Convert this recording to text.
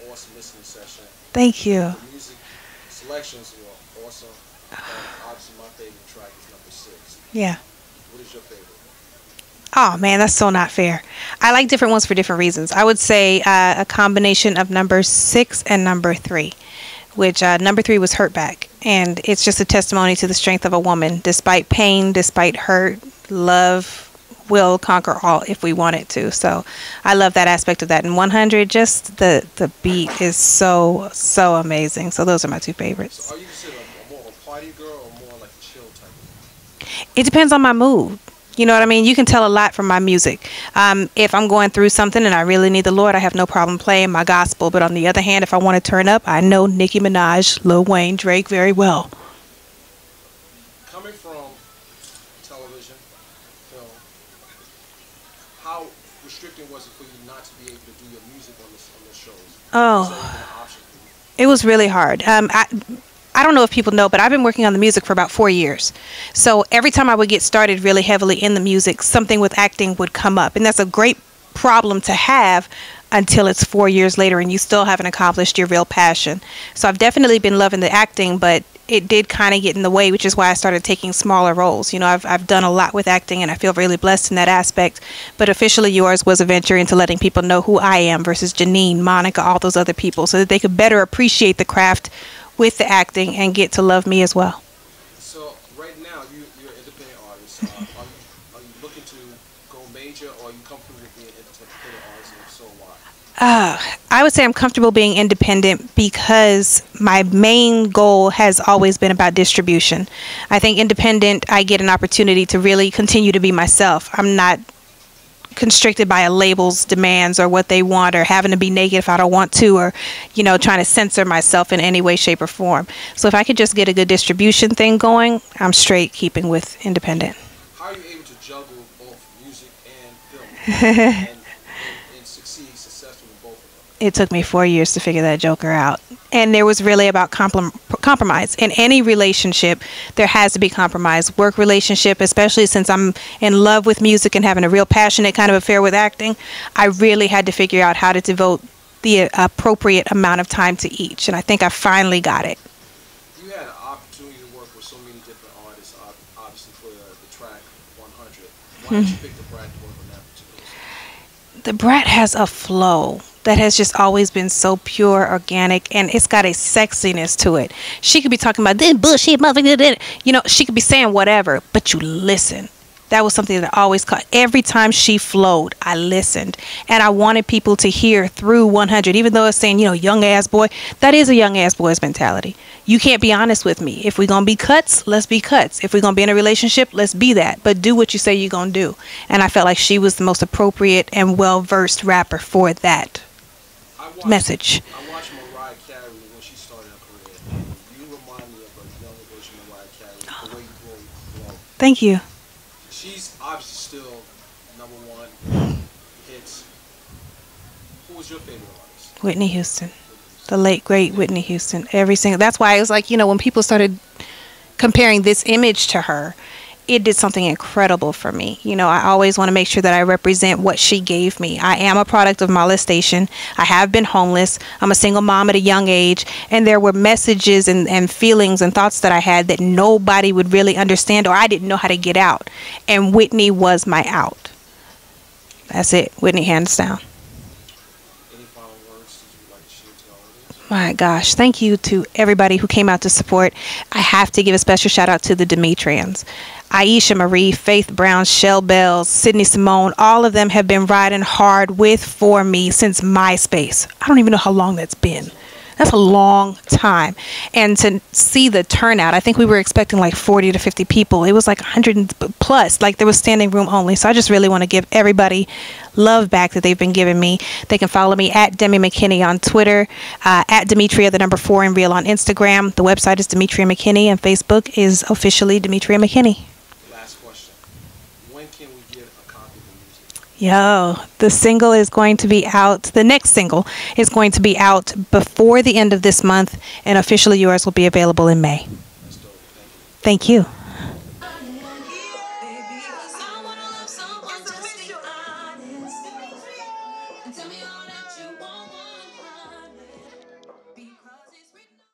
an awesome listening session. Thank you. The music selections were awesome. And obviously, my favorite track is number 6. Yeah. What is your favorite? Oh man, that's so not fair. I like different ones for different reasons. I would say a combination of number 6 and number 3, which number 3 was Hurt Back. And it's just a testimony to the strength of a woman. Despite pain, despite hurt, love will conquer all if we want it to. So I love that aspect of that. And 100, just the beat is so amazing. So those are my two favorites. So are you considered more of a party girl or more like a chill type? It depends on my mood. You know what I mean? You can tell a lot from my music. If I'm going through something and I really need the Lord, I have no problem playing my gospel. But on the other hand, if I want to turn up, I know Nicki Minaj, Lil Wayne, Drake very well. Coming from television, film, how restricting was it for you not to be able to do your music on the shows? Oh, Was that even an option for you? it was really hard. I don't know if people know, but I've been working on the music for about 4 years. So every time I would get started really heavily in the music, something with acting would come up. And that's a great problem to have until it's 4 years later and you still haven't accomplished your real passion. So I've definitely been loving the acting, but it did kind of get in the way, which is why I started taking smaller roles. You know, I've done a lot with acting and I feel really blessed in that aspect. But Officially Yours was a venture into letting people know who I am versus Janine, Monica, all those other people, so that they could better appreciate the craft with the acting and get to love me as well. So right now, you're an independent artist. Are you looking to go major, or are you comfortable with being an independent artist, and if so, why? I would say I'm comfortable being independent because my main goal has always been about distribution. I think independent, I get an opportunity to really continue to be myself. I'm not constricted by a label's demands or what they want, or having to be naked if I don't want to, or trying to censor myself in any way, shape, or form. So if I could just get a good distribution thing going, I'm straight keeping with independent. How are you able to juggle both music and film and succeed successfully in both of them? It took me 4 years to figure that joker out. And there was really about compromise. In any relationship, there has to be compromise. Work relationship, especially since I'm in love with music and having a real passionate kind of affair with acting, I really had to figure out how to devote the appropriate amount of time to each. And I think I finally got it. You had an opportunity to work with so many different artists, obviously for the track 100. Why did you pick the Brat to work on that particular song? The Brat has a flow that has just always been so pure, organic, and it's got a sexiness to it. She could be talking about this bullshit, motherfucker, she could be saying whatever, but you listen. That was something that always caught. Every time she flowed, I listened. And I wanted people to hear through 100, even though it's saying, young ass boy. That is a young ass boy's mentality. You can't be honest with me. If we're going to be cuts, let's be cuts. If we're going to be in a relationship, let's be that. But do what you say you're going to do. And I felt like she was the most appropriate and well-versed rapper for that message. I watched Mariah Carey when she started her career, and you remind me of a younger version of Mariah Carey, the way you flow. Thank you. She's obviously still #1 hits. Who was your favorite artist? Whitney Houston. The late, great Whitney Houston. That's why it was like, when people started comparing this image to her, it did something incredible for me. I always want to make sure that I represent what she gave me. I am a product of molestation. I have been homeless. I'm a single mom at a young age. And there were messages and feelings and thoughts that I had that nobody would really understand, or I didn't know how to get out. And Whitney was my out. That's it. Whitney, hands down. Any final words that you'd like to share to the audience? My gosh, thank you to everybody who came out to support. I have to give a special shout out to the Demetrians. Aisha Marie, Faith Brown, Shell Bells, Sydney Simone, all of them have been riding hard for me since MySpace. I don't even know how long that's been. That's a long time. And to see the turnout, I think we were expecting like 40 to 50 people. It was like 100 plus, like there was standing room only. So I just really want to give everybody love back that they've been giving me. They can follow me at Demi McKinney on Twitter, at Demetria, the number 4 and real on Instagram. The website is Demetria McKinney, and Facebook is officially Demetria McKinney. Last question. When can we get a copy of the music? Yo, the single is going to be out. The next single is going to be out before the end of this month, and Officially Yours will be available in May. That's dope. Thank Thank you. you.